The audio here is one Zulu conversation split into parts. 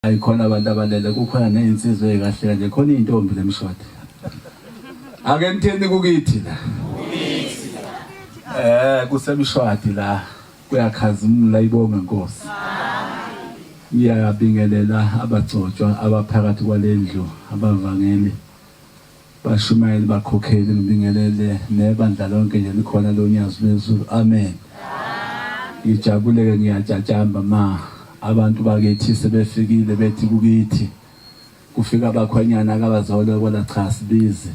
ayikhona abantu abalele kukhona nezinsizwe ezikahle nje khona intombi lemshado ake nitheni kukithi la kusemshwadi la kuyakhazimula ibonga inkosi ngiyabingelela abagcotshwa abaphakathi kwalendlu abavangeli bashumayeli bakhokheli ngibingelele nebandla lonke nje likhona lonyazi lwezulu amen ngijabuleke ngiyajajamba abantu bakithi sebefikile bethi kukithi kufika abakhwenyana akabazole kwala cha sibizi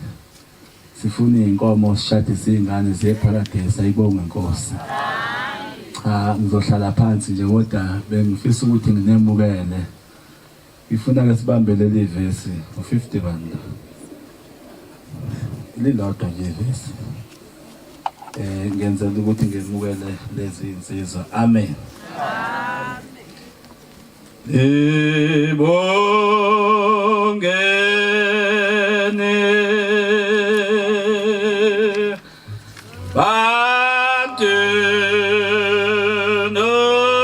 sifuna inkomo sishadise izingane ziye eparadise ayibonge inkosi cha ngizohlala phansi nje kodwa bengifisa ukuthi nginemukele ngifuna ke sibambele le verse u50 rand lilodwa nje verse ngenzela ukuthi ngemukele lezi insizwa amen Ibongene bantu noke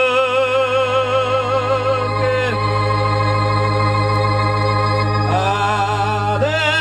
adeli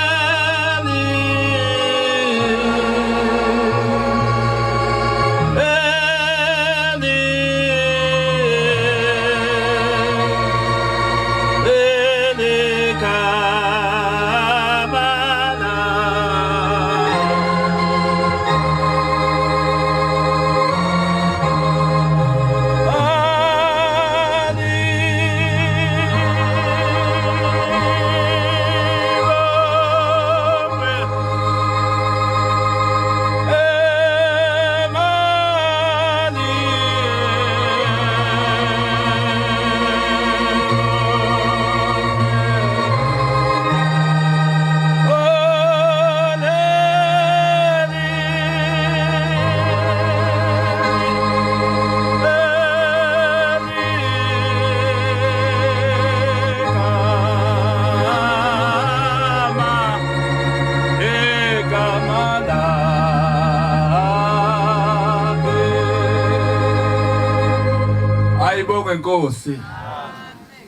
Nkosi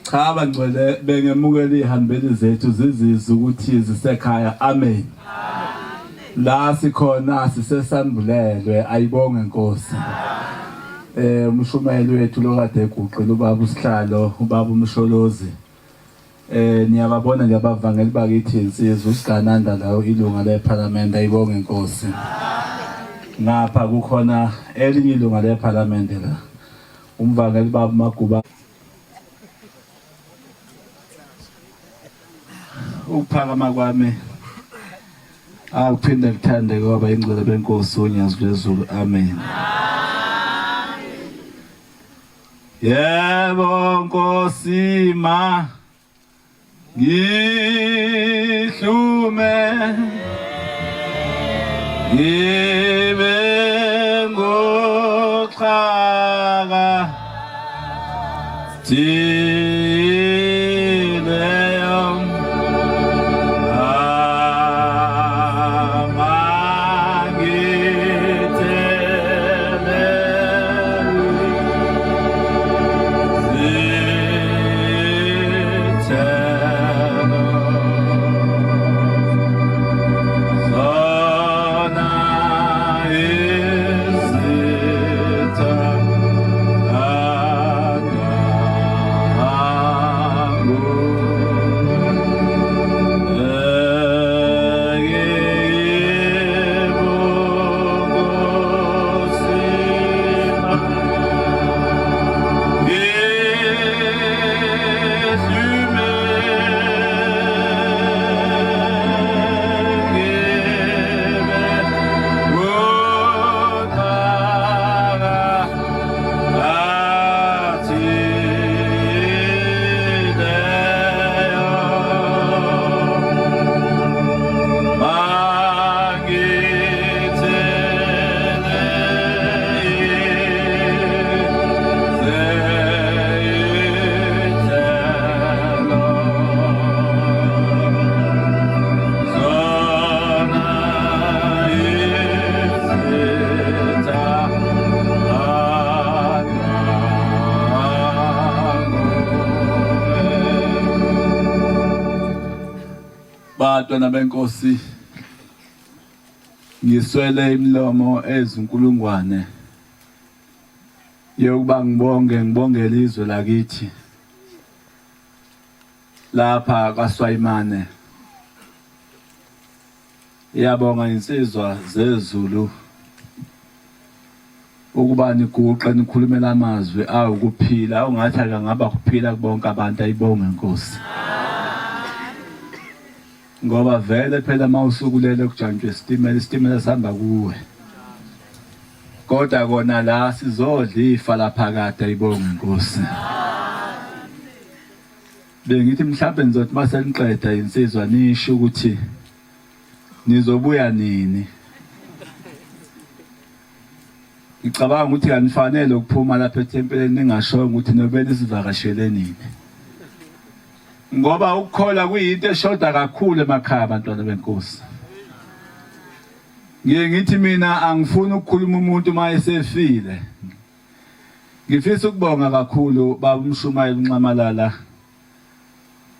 cha abangcwele bengemukela ihambeli zethu zizizwe ukuthi zisekhaya amen la sikhona sisesambulelwe ayibonge inkosi umshumayeli wethu lokade eguqile ubaba usihlalo ubaba umsholozi niyababona nje abavangeli bakithi insizwe usigananda lawo ilunga leParliament ayibonge inkosi ngapha kukhona elinye ilunga leParliament la umvangeli baba Maguba ukuphakama kwami akuphinde kuthande ngoba ingcwele benkosi onyazi lwezulu amen yebo nkosi ma ngihlume ngibe ngoxhaka Bantwana benkosi, ngiswele imilomo ezinkulungwane yokuba ngibongele izwe lakithi lapha kwaSwayimane. Iyabonga insizwa zezulu ukuba niguqe nikhulumela amazwi awukuphila, ungathi akangaba kuphila kubonke abantu. Ayibonge Nkosi, ngoba vele phela mawusukulele kujantshwe isitimela sihamba kuwe, kodwa kona la sizodla ifa laphakade. Ayibonge Nkosi. Bengithi mhlawumbe nizothi maseniqeda insizwa nisho ukuthi nizobuya nini. Ngicabanga ukuthi kanifanele ukuphuma lapha ethempelini ningashongo ukuthi nobele sivakashele nini, ngoba ukukhola kuyinto eshoda kakhulu emakhaya abantwana benkosi. Ngithi mina angifuni ukukhuluma umuntu mayesefile. Ngifisa ukubonga kakhulu baba uMshumayeli uNxamalala,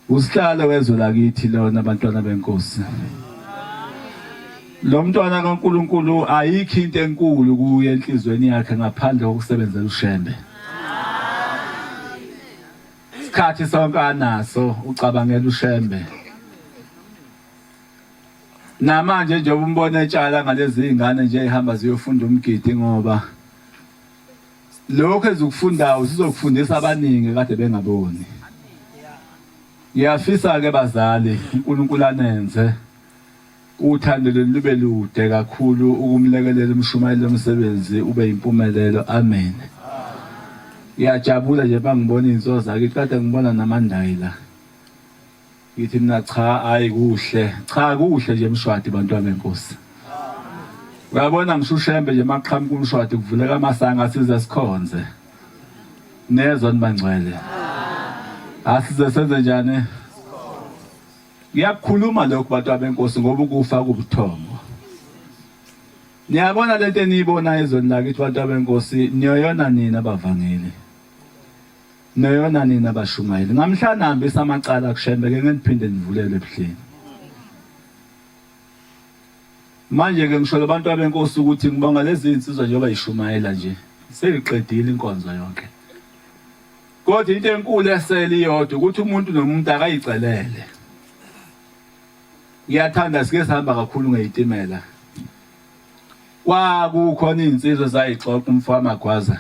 usihlalo wezwe lakithi lona abantwana benkosi. Lo mntwana kaNkulunkulu ayikho into enkulu kuye enhlizweni yakhe ngaphandle kokusebenzela ushembe. Isikhathi sonke anaso ucabangela ushembe. Namanje nje umbona etshala ngalezi izingane nje ehamba ziyofunda umgidi, ngoba lokho ezukufundayo sizokufundisa abaningi kade bengaboni. Ngiyafisa ke bazali, uNkulunkulu anenze uthando lolu lube lude kakhulu, ukumlekelela uMshumayeli lomsebenzi ube impumelelo. Amen. Ngiyajabula nje bangibona izinto zakhe, kade ngibona namandayila. Ngithi mina cha, ayi kuhle, cha kuhle nje Mshwati bantwana benkosi. Uyabona ngisushembe nje maqhamuka uMshwati kuvuleka amasanga size sikhonze. Nezwa nibangcwele. Asize senze njani? Ngiyakukhuluma lokhu bantwana benkosi ngoba ukufa kubuthongo. Niyabona lento eniyibona ezweni lakithi bantwana benkosi, niyoyona nina abavangeli, niyoyona nina abashumayeli. Ngamhla nihambisa amacala kushembe ke ngeniphinde nivulele ebuhleni. Manje ke ngisho abantu benkosi ukuthi ngibonga lezi insizwa njengoba yishumayela nje seliqedile inkonzo yonke. Kodwa into enkulu esele iyodwa ukuthi umuntu nomuntu akayicelele. Ngiyathanda sike sihamba kakhulu ngeyitimela. Kwakukhona insizwe zayixoxa umfama Magwaza.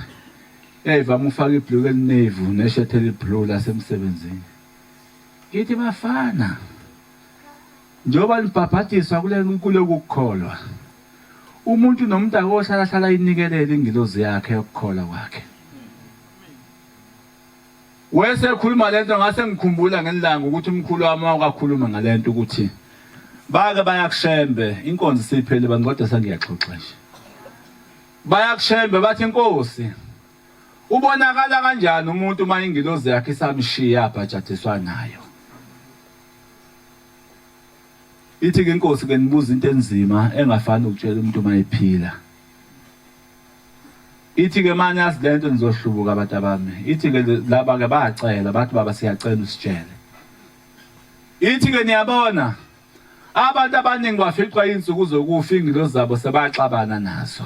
Eyivama ufaka ibhluku elinevu neshirt eliblue lasemsebenzini. Ngithi bafana, njoba nibhabhatiswa kule ukukholwa, umuntu nomuntu akohlala hlala inikelela ingilozi yakhe yokukholwa kwakhe. Wese khuluma lento ngase ngikhumbula ngelanga ukuthi umkhulu wami wakakhuluma ngalento ukuthi bake bayakushembe inkonzo siphele banqoda sangiyaxoxesha. Bayakushembe bathi inkosi ubonakala kanjani umuntu uma ingilozi yakhe isamshiya abhajatiswa nayo. Ithi ke inkosi ke nibuza into enzima engafani ukutshela umuntu mayiphila. Ithi ke manje asilento nizohlubuka abantu abami. Ithi ke laba ke bayacela bathi baba siyacela usitshele. Ithi ke niyabona abantu abaningi baficwa insuku zokufa ingilozi zabo sebaxabana nazo.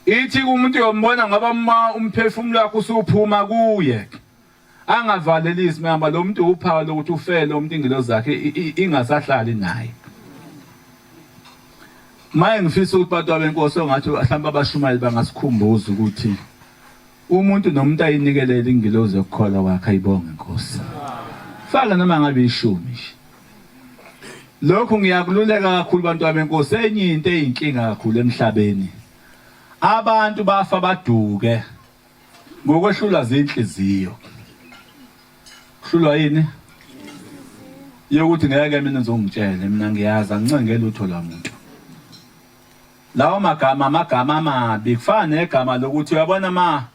Ithi umuntu yombona ngoba umphefumulo wakhe usuphuma kuye, angavalelisi mehamba lo muntu uphawu lokuthi ufele umuntu ingilozi zakhe ingasahlali naye. Maye ngifisa ukuthi abantu benkosi ongathi mhlawumbe abashumayeli bangasikhumbuza ukuthi umuntu nomuntu ayinikelela ingilozi yokukholwa kwakhe. Ayibonge Nkosi. Faka noma ngabe 10. Lokhu ngiyakululeka kakhulu abantu benkosi. Enye into eyinkinga kakhulu emhlabeni, abantu bafa baduke ngokwehlula zinhliziyo. Hlulwa yini? Yokuthi ngeke mina ngizongitshela, mina ngiyazi angincengele utho lwamuntu. Lawo amagama amabi kufana negama lokuthi uyabona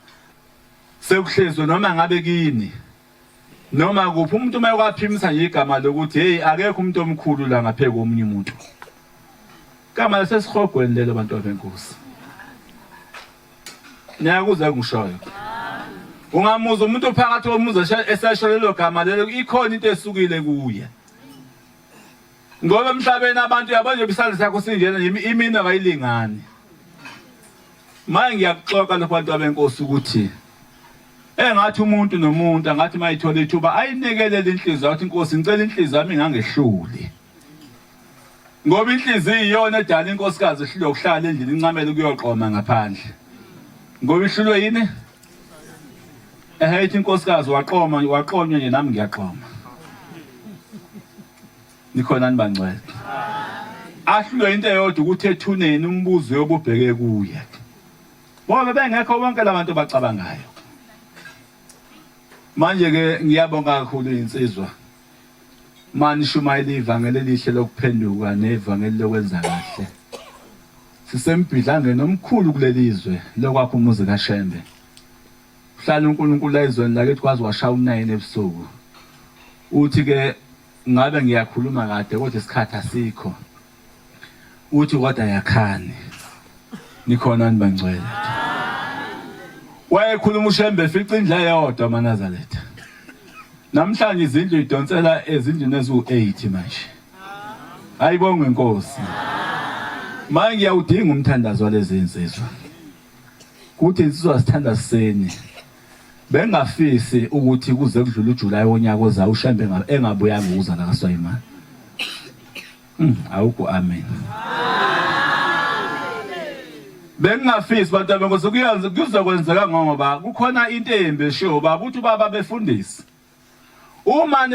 sekuhlezwe noma ngabe kini noma kuphi umuntu uma ekwaphimisa nje igama lokuthi hey akekho umuntu omkhulu la ngapheke komunye umuntu. Igama lesesihogweni lelo bantu benkosi. Niyakuza ngishoyo. Ungamuza umuntu phakathi komuzi esasho lelo gama lelo, ikhona into esukile kuye. Ngoba emhlabeni abantu yabanje bisandla sakho sinjena imini akayilingani. Manje ngiyakuxoxa lo bantu abenkosi ukuthi engathi umuntu nomuntu angathi mayithola ithuba ayinikelele inhliziyo yathi inkosi ngicela inhliziyo yami ingangehluli. Ngoba inhliziyo iyona edala inkosikazi ehlule ukuhlala endlini incamele kuyoqoma ngaphandle. Ngoba ihlulwe yini? Ehethi inkosikazi waqonywa nje nami ngiyaqoma. Nikhona nibangcwele. Ahlulwe into eyodwa ukuthi ethuneni umbuzo yobubheke kuye. Ngoba bengekho bonke labantu bacabangayo. Manje ke ngiyabonga kakhulu insizwa. Mani shumayela ivangeli elihle lokuphenduka nevangeli lokwenza kahle. Sisembhidlangeni omkhulu kulelizwe lokwakho umuzi kaShembe. Uhlala uNkulunkulu ezweni lakithi kwazi washaya u9 ebusuku. Uthi ke ngabe ngiyakhuluma kade kodwa isikhathi asikho. Uthi kodwa yakhani. Nikhona nibangcwele. Wayekhuluma uShembe efica indla yodwa amanazaretha. Namhlanje izindlu idonsela ezindlini ezu8 manje. Ayibonge inkosi. Manje ngiyawudinga umthandazo walezi insizwa. Kuthi insizwa sithanda siseni. Bengafisi ukuthi kuze kudlule uJulayi wonyaka ozayo uShembe engabuya nguza la kaSwayimani. Awukho amen. Bengafisi bantu abenkosi kuzokwenzeka ngoba kukhona into embi esho baba uthi baba befundisi. Uma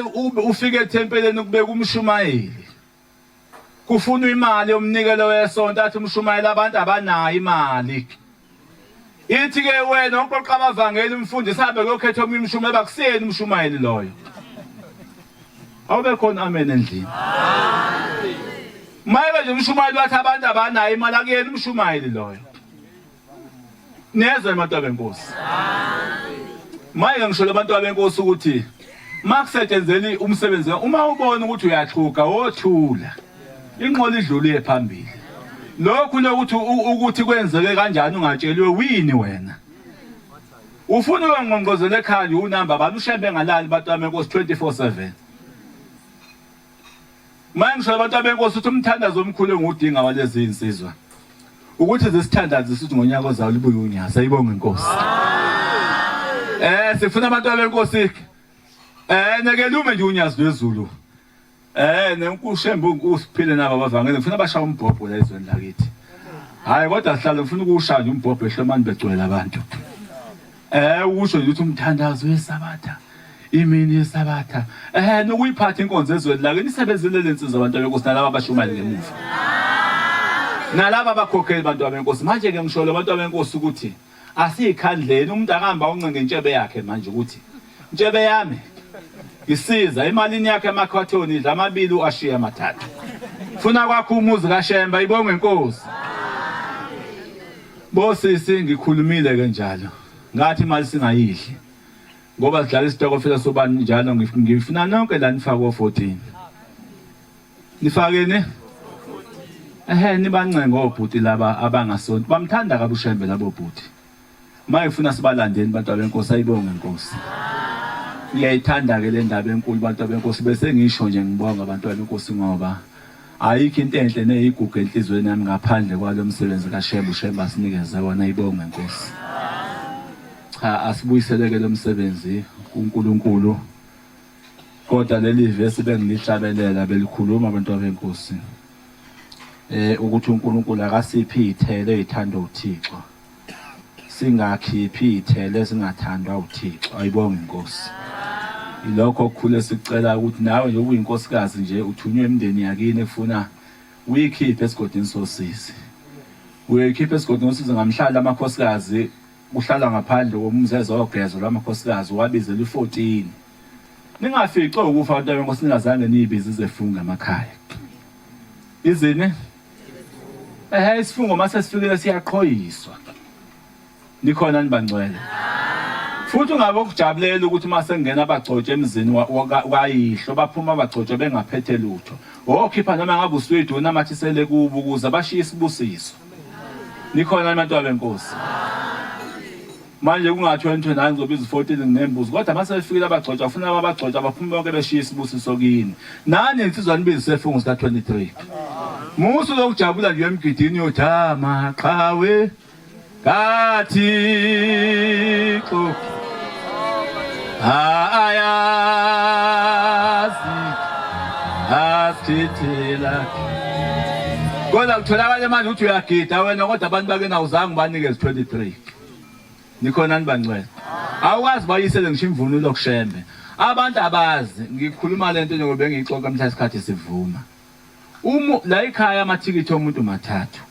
ufike ethempeleni ukubeka umshumayeli. Kufuna imali yomnikelo wesonto athi umshumayeli abantu abanayo imali. Ithi ke wena oqoqa abavangeli umfundisi abe lokhetha omunye umshumayeli bakuseni umshumayeli loyo. Awube khona amen endlini. Amen. Maye nje umshumayeli wathi abantu abanayo imali akuyena umshumayeli loyo. Nezwe abantu abenkosi. Amen. Maye ngisho labantu abenkosi ukuthi makusetshenzeli umsebenzi uma ubona ukuthi uyahluka wothula. Inqola idlule phambili. Lokhu lokuthi ukuthi kwenzeke kanjani ungatshelwe wini wena. Ufuna ukungqongqozela ekhaya unamba abantu uShembe ngalali abantu abenkosi 24/7. Manje ngisho abantu abenkosi uthi umthandazo omkhulu engudinga walezi insizwa. Ukuthi zisithandaze sithi ngonyaka ozayo libuye unyasa ayibonge inkosi. Sifuna abantu abenkosi nekelume nje unyazi lwezulu. NenkuShembe usiphile nabo abavangeli ngifuna bashaya umbhobho la ezweni lakithi. Hayi kodwa sihlala ngifuna ukushaya nje umbhobho ehlomani begcwele abantu. Ukusho nje ukuthi umthandazo yesabatha. Imini yesabatha. Nokuyiphatha inkonzo ezweni lakithi isebenzele lensiza abantu abenkosi nalabo abashumali ngemuva. Nalabo abakhokheli abantu abenkosi manje ke ngisho abantu abenkosi ukuthi asikhandleni umuntu akahamba uncenga intshebe yakhe manje ukuthi intshebe yami isiza emalini yakhe emakhathoni idla amabili uashiya amathathu. Funa kwakho umuzi kaShembe ayibonge inkosi. Bosisi ngikhulumile kanjalo. Ngathi imali singayidli. Ngoba sidlala isitokofela sobani njalo ngifuna nonke la nifaka o14. Nifakeni? Nibancenga obhuti laba abangasonto. Bamthanda kabi uShembe labo bhuti. Maye ufuna sibalandeni bantu abenkosi ayibonge inkosi. Ngiyayithanda ke le ndaba enkulu bantu abenkosi bese ngisho nje ngibonga abantu abenkosi ngoba ayikho into enhle nezigugu enhlizweni yami ngaphandle kwalo msebenzi kaShembe uShembe asinikeze wona ayibonge inkosi. Cha asibuyiseleke lo msebenzi kuNkulunkulu. Kodwa leli verse bengilihlabelela belikhuluma abantu abenkosi. Ukuthi uNkulunkulu akasiphi ithele ezithanda uThixo. Singakhiphi ithele singathandwa uThixo ayibonge inkosi. Ilokho okukhulu esicela ukuthi nawe nje uyinkosikazi nje uthunywe emndeni yakini efuna uyikhiphe esigodini sosizi. Uyikhiphe esigodini sosizi ngamhlala amakhosikazi uhlala ngaphandle komzezo ogezo lwamakhosikazi wabizela u14. Ningafici ukufa abantu abenkosi ningazange niyibize izefunga emakhaya. Izini? Isifungo mase sifikile siyaqhoyiswa. Nikhona nibangcwele. Futhi ungabe ukujabulela ukuthi mase ngena abagcotshe emzini wakayihlo baphuma abagcotshe bengaphethe lutho. Okhipha noma ngabe uswethu unamathisele kubo ukuze bashiye isibusiso. Nikhona abantu abenkosi. manje kungathi 2029 ngizobiza 14 nginembuzi kodwa mase befikile abagcotshwa ufuna abagcotshwa baphume bonke beshiya isibusiso kini nani insizwa nibize sefungu sika 23 musu lokujabula nje emgidini yothama qhawe kathi xo ayazi asithela kodwa kutholakala manje uthi uyagida wena kodwa abantu bakena uzange banikeze 23 nikhona nibangcwele awukwazi bayisele ngisho imvunulo lokushembe abantu abazi ngikhuluma lento njengoba bengixoxa mhla isikhathi sivuma la ekhaya amathikithi omuntu mathathu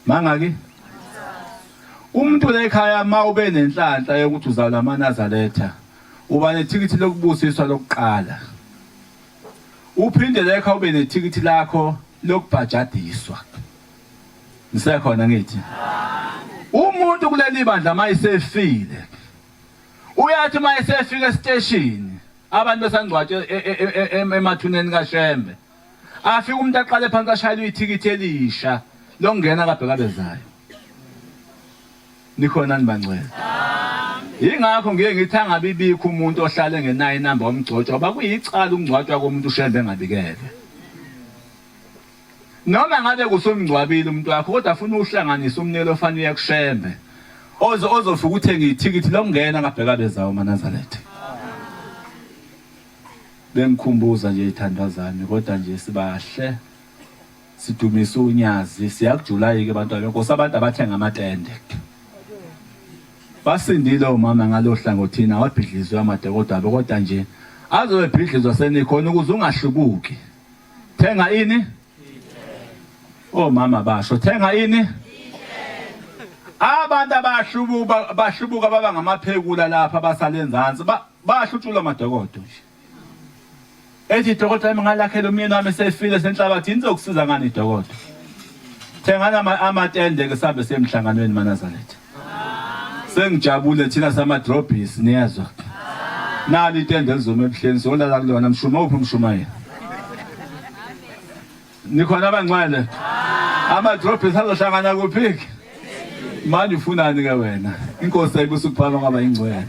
mangaki umuntu la ekhaya mawube nenhlanhla yokuthi uzalwa amanazaretha uba nethikithi lokubusiswa lokuqala uphinde la ekhaya ube nethikithi lakho lokubhajadiswa nisekhona ngithi umuntu kuleli bandla mayisefile uyathi mayisefika estation abantu besangcwatshe emathuneni kaShembe afika umuntu aqale phansi ashayela ithikithi elisha lokungena kabheka bezayo nikhona nibangcwele ingakho ngeke ngithi angabibikho umuntu ohlale ngenayo inamba omgcotshwa bakuyicala ukungcwatshwa komuntu uShembe engabikele noma ngabe kusomngcwabile umuntu wakho kodwa afuna uhlanganisa umnelo ofanele kuShembe ozofika uthenga ithikithi lokungena kabheka bezayo amanazaretha bengikhumbuza nje ithandwa zami kodwa nje sibahle sidumisa unyazi siyakujulayi ke bantwana bonke abantu abathenga amatende basindile umama ngalohlangothina wabhidlizwa amadokodo abo kodwa nje azobhidlizwa senikhona ukuze ungahlubuki thenga ini mama basho thenga ini abantu abahlubuka baba ngamaphekula lapha basalenzansi bahlutshula amadokodo nje ethi dokotela ngalakhela umyeni wami sefile senhlabathini nizokusiza ngani dokotela thengana amatende ke sabe semhlanganweni manazaretha sengijabule thina samadrobhisi niyazwa nali itende elizoma ebuhleni solala kulona mshuma uphi umshuma yena nikhona abangcwele amadrobhisi azohlangana kuphi manje ufunani ke wena inkosi ayibusa ukuphana kwaba ingcwele